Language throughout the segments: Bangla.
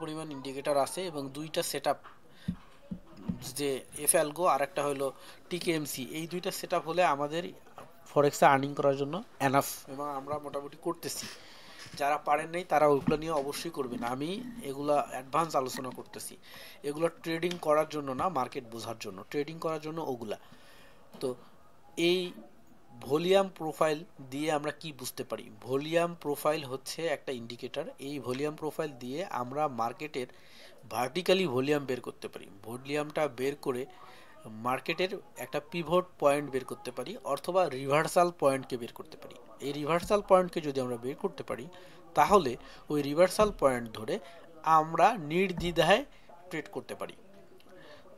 পরিমাণ ইন্ডিকেটর আছে এবং দুইটা সেটআপ, যে এফএলগো আর একটা হলো টিকেএমসি, এই দুইটা সেটআপ হলে আমাদের ফরেক্সে আর্নিং করার জন্য এনাফ, এবং আমরা মোটামুটি করতেছি। যারা পারেন নাই তারা ওইগুলো নিয়ে অবশ্যই করবেন। আমি এগুলা অ্যাডভান্স আলোচনা করতেছি, এগুলো ট্রেডিং করার জন্য না, মার্কেট বোঝার জন্য। ট্রেডিং করার জন্য ওগুলা। তো এই ভলিউম প্রোফাইল দিয়ে আমরা কি বুঝতে পারি? ভলিউম প্রোফাইল হচ্ছে একটা ইন্ডিকেটর। এই ভলিউম প্রোফাইল দিয়ে আমরা মার্কেটের ভার্টিক্যালি ভলিউম বের করতে পারি। ভলিউমটা বের করে মার্কেটের একটা পিভট পয়েন্ট বের করতে পারি, অথবা রিভার্সাল পয়েন্টকে বের করতে পারি। এই রিভার্সাল পয়েন্টকে যদি আমরা বের করতে পারি, তাহলে ওই রিভার্সাল পয়েন্ট ধরে আমরা নির্দ্বিধায় ট্রেড করতে পারি।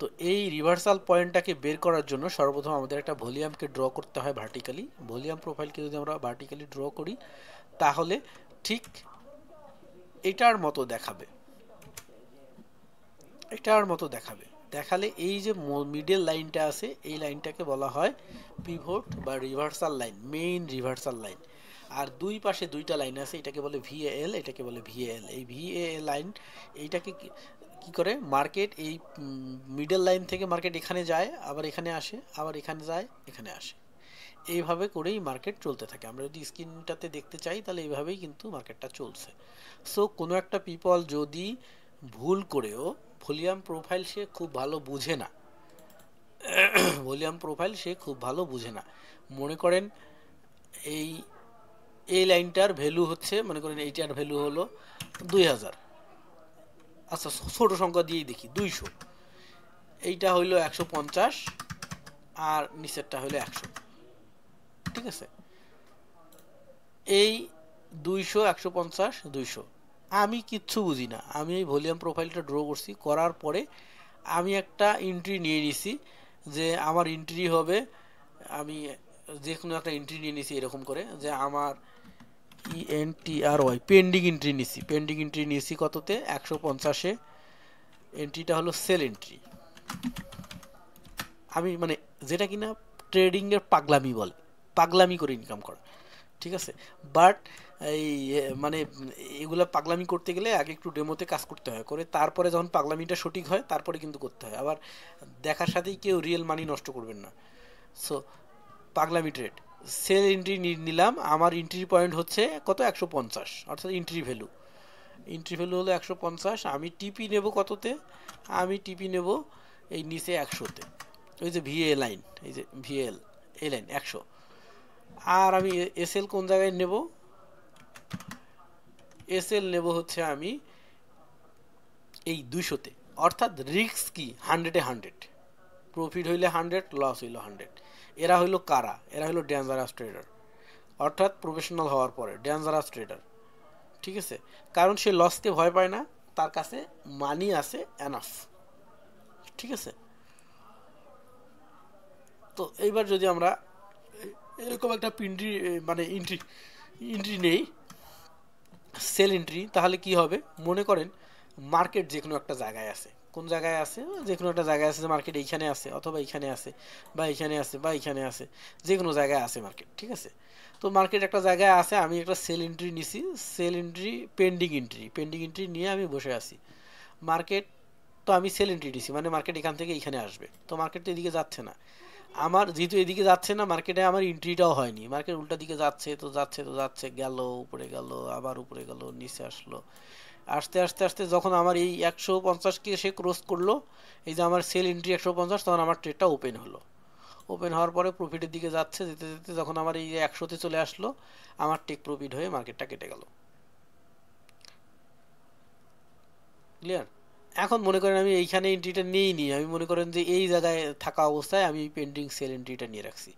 তো এই রিভার্সাল পয়েন্টটাকে বের করার জন্য সর্বপ্রথম আমাদের একটা ভলিউমকে ড্র করতে হয় ভার্টিক্যালি। ভলিউম প্রোফাইলকে যদি আমরা ভার্টিক্যালি ড্র করি, তাহলে ঠিক এটার মতো দেখাবে। এটার মতো দেখাবে। দেখালে এই যে মিডল লাইনটা আছে, এই লাইনটাকে বলা হয় পিভট বা reversal line, main reversal line. আর দুই পাশে দুইটা লাইন আছে, এটাকে বলে ভিএএল, এটাকে বলে ভিএএল। এই ভিএএল লাইন, এইটাকে কি করে মার্কেট এই মিডল লাইন থেকে মার্কেট এখানে যায়, আবার এখানে আসে, আবার এখানে যায়, এখানে আসে। এইভাবে করেই মার্কেট চলতে থাকে। আমরা যদি স্ক্রিনটাতে দেখতে চাই, তাহলে এইভাবেই কিন্তু মার্কেটটা চলছে। সো কোনো একটা পিপল যদি ভুল করেও ভলিউম প্রোফাইল সে খুব ভালো বুঝে না, ভলিউম প্রোফাইল সে খুব ভালো বুঝে না, মনে করেন এই এই লাইনটার ভ্যালু হচ্ছে, মনে করেন এইটার ভ্যালু হলো 2000, আচ্ছা ছোট সংখ্যা দিয়েই দেখি 200, এইটা হইলো 150, আর নিচেরটা হইলো 100, ঠিক আছে? এই 200, 150, 200, আমি কিচ্ছু বুঝি না। আমি এই ভলিউম প্রোফাইলটা ড্র করছি, করার পরে আমি একটা এন্ট্রি নিয়ে নিছি, যে আমার এন্ট্রি হবে, আমি যে কোনো একটা এন্ট্রি নিয়ে নিছি এরকম করে, যে আমার ইএনটিআরওয়াই পেন্ডিং এন্ট্রি নিছি। পেন্ডিং এন্ট্রি নিয়েছি কততে? 150-এ। এন্ট্রিটা হলো সেল এন্ট্রি। আমি মানে যেটা কিনা ট্রেডিংয়ের পাগলামি বলে, পাগলামি করে ইনকাম করা, ঠিক আছে? বাট এই মানে এগুলা পাগলামি করতে গেলে আগে একটু ডেমোতে কাজ করতে হয়, করে তারপরে যখন পাগলামিটা সঠিক হয় তারপরে কিন্তু করতে হয়। আবার দেখার সাথেই কেউ রিয়েল মানি নষ্ট করবেন না। সো পাগলামি ট্রেড, সেল এন্ট্রি নিলাম। আমার এন্ট্রি পয়েন্ট হচ্ছে কত? 150, অর্থাৎ এন্ট্রি ভ্যালু, এন্ট্রি ভ্যালু হলো 150। আমি টিপি নেব কততে? আমি টিপি নেব এই নিচে 100-তে, ওই যে ভিএ লাইন, এই যে ভিএল এই লাইন 100। আর আমি এসএল কোন জায়গায় নেব? এসএল নেব হচ্ছে আমি এই 200-তে। অর্থাৎ রিস্ক কি? 100-এ 100, প্রফিট হইলে 100, লস হইল 100। এরা হইলো কারা? এরা হইলো ডেঞ্জারাস ট্রেডার, অর্থাৎ প্রফেশনাল হওয়ার পরে ডেঞ্জারাস ট্রেডার, ঠিক আছে? কারণ সে লসকে ভয় পায় না, তার কাছে মানি আছে এনাফ, ঠিক আছে? তো এইবার যদি আমরা এরকম একটা পিন্ট্রি মানে এন্ট্রি এন্ট্রি নেই, সেল এন্ট্রি, তাহলে কি হবে? মনে করেন মার্কেট যে কোনো একটা জায়গায় আছে, কোন জায়গায় আছে? যে কোনো একটা জায়গায় আছে, যে মার্কেট এইখানে আছে, অথবা এইখানে আছে, বা এইখানে আছে, বা এইখানে আছে, যে কোনো জায়গায় আছে মার্কেট, ঠিক আছে? তো মার্কেট একটা জায়গায় আছে, আমি একটা সেল এন্ট্রি নিছি, sale entry pending entry, pending entry নিয়ে আমি বসে আছি। মার্কেট, তো আমি সেল এন্ট্রি নিছি, মানে মার্কেট এখান থেকে এইখানে আসবে, তো মার্কেট তো এদিকে যাচ্ছে না। আমার যেহেতু এদিকে যাচ্ছে না, মার্কেটে আমার এন্ট্রিটাও হয়নি, মার্কেট উল্টা দিকে যাচ্ছে, তো যাচ্ছে, তো যাচ্ছে, গেল উপরে, গেল আবার উপরে, গেল নিচে আসলো, আস্তে আস্তে আস্তে যখন আমার এই 150-কে সে ক্রস করলো, এই যে আমার সেল এন্ট্রি 150, তখন আমার ট্রেডটা ওপেন হলো। ওপেন হওয়ার পরে প্রফিটের দিকে যাচ্ছে, যেতে যেতে যখন আমার এই 100-তে চলে আসলো, আমার টেক প্রফিট হয়ে মার্কেটটা কেটে গেল। ক্লিয়ার? এখন মনে করেন আমি এইখানে এন্ট্রিটা নিইনি, আমি মনে করেন যে এই জায়গায় থাকা অবস্থায় আমি পেন্ডিং সেল এন্ট্রিটা নিয়ে রাখছি।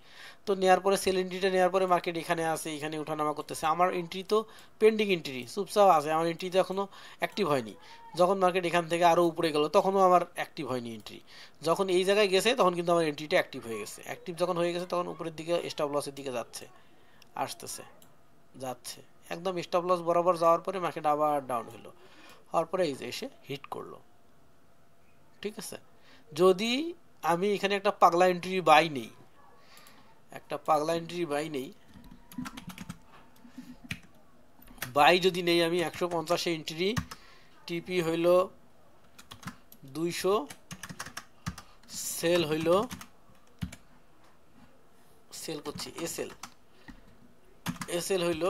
তো নেওয়ার পরে, সেল এন্ট্রিটা নেওয়ার পরে মার্কেট এখানে আছে, এখানে ওঠানামা করতেছে, আমার এন্ট্রি তো পেন্ডিং এন্ট্রি চুপচাপ আছে, আমার এন্ট্রি তো এখনও অ্যাক্টিভ হয়নি। যখন মার্কেট এখান থেকে আরও উপরে গেল, তখনও আমার অ্যাক্টিভ হয়নি এন্ট্রি। যখন এই জায়গায় গেছে, তখন কিন্তু আমার এন্ট্রিটা অ্যাক্টিভ হয়ে গেছে। অ্যাক্টিভ যখন হয়ে গেছে, তখন উপরের দিকে স্টপ লসের দিকে যাচ্ছে, আসতেছে, যাচ্ছে, একদম স্টপ লস বরাবর যাওয়ার পরে মার্কেট আবার ডাউন হলো, হওয়ার পরে এই যে এসে হিট করলো, ঠিক আছে? যদি আমি এখানে একটা পাগলা এন্ট্রি বাই নেই, একটা পাগলা এন্ট্রি বাই নেই, বাই যদি নেই আমি 150-এ এন্ট্রি, টিপি হইল 200, সেল হইল সেল করছি এসএল হইল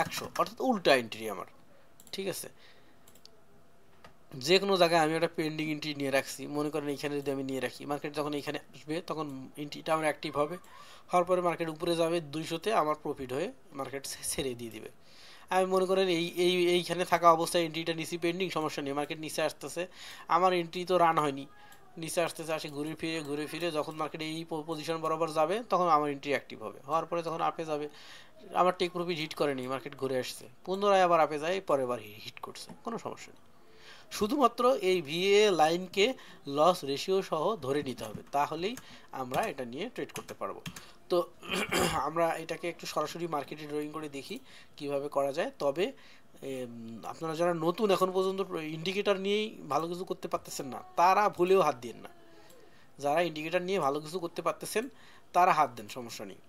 100, অর্থাৎ উল্টা এন্ট্রি আমার। ঠিক আছে, যে কোনো জায়গায় আমি একটা পেন্ডিং এন্ট্রি নিয়ে রাখছি, মনে করেন এইখানে যদি আমি নিয়ে রাখি, মার্কেট যখন এইখানে আসবে তখন এন্ট্রিটা আমার অ্যাক্টিভ হবে, হওয়ার পরে মার্কেট উপরে যাবে 200-তে, আমার প্রফিট হয়ে মার্কেট ছেড়ে দিয়ে দিবে। আমি মনে করেন এইখানে থাকা অবস্থায় এন্ট্রিটা নিচে পেন্ডিং, সমস্যা নেই, মার্কেট নিচে আসতেছে, আমার এন্ট্রি তো রান হয়নি, নিচে আসতেছে, আসে ঘুরে ফিরে যখন মার্কেট এই পজিশন বরাবর যাবে তখন আমার এন্ট্রি অ্যাক্টিভ হবে, হওয়ার পরে যখন আপে যাবে, আমার টেক প্রফিট হিট করেনি, মার্কেট ঘুরে আসছে, পুনরায় আবার আপে যায়, পরের বার হিট করছে, কোনো সমস্যা নেই। শুধুমাত্র এই ভিএ লাইনকে লস রেশিও সহ ধরে নিতে হবে, তাহলেই আমরা এটা নিয়ে ট্রেড করতে পারবো। তো আমরা এটাকে একটু সরাসরি মার্কেটে ড্রয়িং করে দেখি কিভাবে করা যায়। তবে আপনারা যারা নতুন এখন পর্যন্ত ইন্ডিকেটর নিয়েই ভালো কিছু করতে পারতেছেন না, তারা ভুলেও হাত দিন না। যারা ইন্ডিকেটর নিয়ে ভালো কিছু করতে পারতেছেন তারা হাত দেন, সমস্যা নেই।